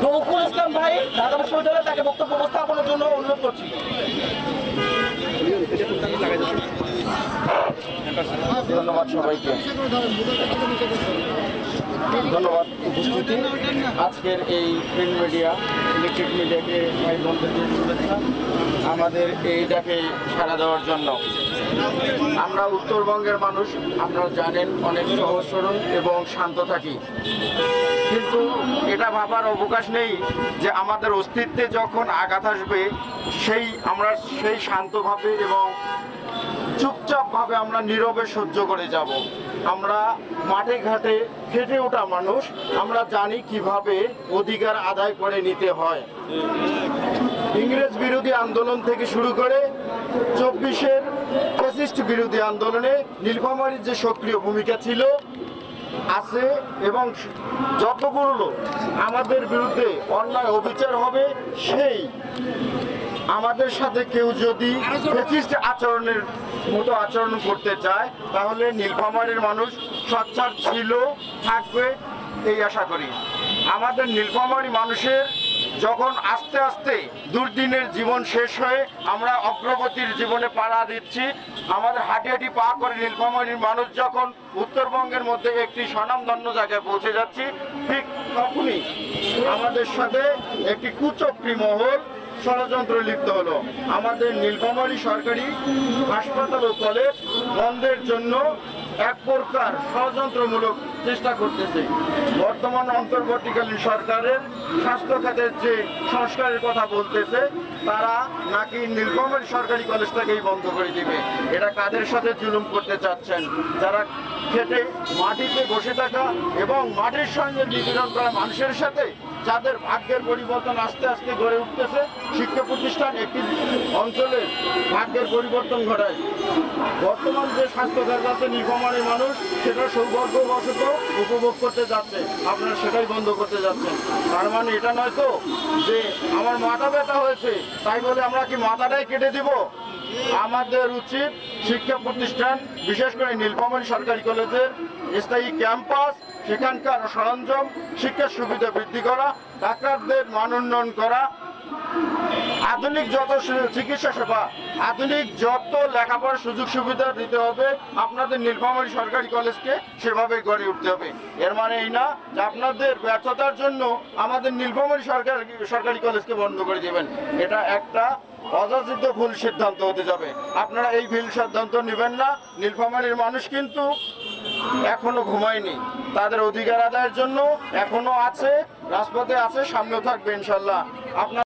রৌফুল ইসলাম ভাই ঢাকা বিশ্ববিদ্যালয়ে তাকে বক্তব্য উপস্থাপনের জন্য অনুরোধ করছি। ধন্যবাদ সবাইকে, ধন্যবাদ উপস্থিতি। আজকের এই প্রিন্ট মিডিয়া, ইলেকট্রিক মিডিয়াকে ভাই বন্ধুকে শুভেচ্ছা আমাদের এই ডাকে সাড়া দেওয়ার জন্য। আমরা উত্তরবঙ্গের মানুষ, আপনারা জানেন, অনেক সহজ সরল এবং শান্ত থাকি, কিন্তু এটা ভাবার অবকাশ নেই যে আমাদের অস্তিত্বে যখন আঘাত আসবে আমরা সেই শান্তভাবে এবং চুপচাপভাবে আমরা নীরবে সহ্য করে যাব। আমরা মাঠে ঘাটে খেটে ওঠা মানুষ, আমরা জানি কিভাবে অধিকার আদায় করে নিতে হয়। ইংরেজ বিরোধী আন্দোলন থেকে শুরু করে 24-এর ফ্যাসিস্ট বিরোধী আন্দোলনে নীলফামারীর যে সক্রিয় ভূমিকা ছিল আছে, এবং যতগুলো আমাদের বিরুদ্ধে অন্যায় অবিচার হবে, সেই আমাদের সাথে কেউ যদি ফ্যাসিস্ট আচরণের মতো আচরণ করতে চায় তাহলে নীলফামারীর মানুষ সোচ্চার ছিল, থাকবে এই আশা করি। আমাদের নীলফামারী মানুষের যখন আস্তে আস্তে দুর্দিনের জীবন শেষ হয়ে আমরা অগ্রগতির জীবনে পাড়া দিচ্ছি, আমাদের হাঁটি হাঁটি পা করে নীলফামারীর মানুষ যখন উত্তরবঙ্গের মধ্যে একটি স্বনামধন্য জায়গায় পৌঁছে যাচ্ছি, ঠিক তখনই আমাদের সাথে একটি কুচক্রী মহল ষড়যন্ত্র লিপ্ত হলো। আমাদের নীলফামারী সরকারি হাসপাতাল ও কলেজ বন্ধের জন্য এক প্রকার ষড়যন্ত্রমূলক চেষ্টা করতেছে। বর্তমান অন্তর্বর্তীকালীন সরকারের স্বাস্থ্য খাতের যে সংস্কারের কথা বলতেছে, তারা নাকি নীলফামারী সরকারি কলেজটাকেই বন্ধ করে দিবে। এটা কাদের সাথে জুলুম করতে চাচ্ছেন? যারা খেটে মাটিতে বসে থাকা এবং মাটির সঙ্গে নিপীড়ন করা মানুষের সাথে যাদের ভাগ্যের পরিবর্তন আস্তে আস্তে গড়ে উঠতেছে। শিক্ষা প্রতিষ্ঠান একটি অঞ্চলের ভাগ্যের পরিবর্তন ঘটায়। বর্তমান যে স্বাস্থ্যখাত আছে নীলফামারীর মানুষ সেটা সৌভাগ্যবশত উপভোগ করতে যাচ্ছে, আপনারা সেটাই বন্ধ করতে যাচ্ছেন। তার মানে এটা নয় তো যে আমার মাথা ব্যথা হয়েছে তাই বলে আমরা কি মাথাটাই কেটে দিব? আমাদের উচিত শিক্ষা প্রতিষ্ঠান, বিশেষ করে নীলফামারী সরকারি কলেজের স্থায়ী ক্যাম্পাস, সেখানকার সরঞ্জাম, শিক্ষার সুবিধা বৃদ্ধি করা, ডাক্তারদের মান উন্নয়ন করা, আধুনিক যত চিকিৎসা সেবা, আধুনিক যত লেখাপড়ার সুযোগ সুবিধা দিতে হবে আপনাদের নীলফামারী সরকারি কলেজকে সেভাবে গড়ে উঠতে হবে। এর মানে এই না যে আপনাদের ব্যর্থতার জন্য আমাদের নীলফামারী সরকারি কলেজকে বন্ধ করে দেবেন। এটা একটা অযাচিত ভুল সিদ্ধান্ত হতে যাবে। আপনারা এই ভুল সিদ্ধান্ত নেবেন না। নীলফামারীর মানুষ কিন্তু এখনো ঘুমায়নি, তাদের অধিকার আদায়ের জন্য এখনো আছে, রাজপথে আছে, সামনেও থাকবে ইনশাল্লাহ। আপনার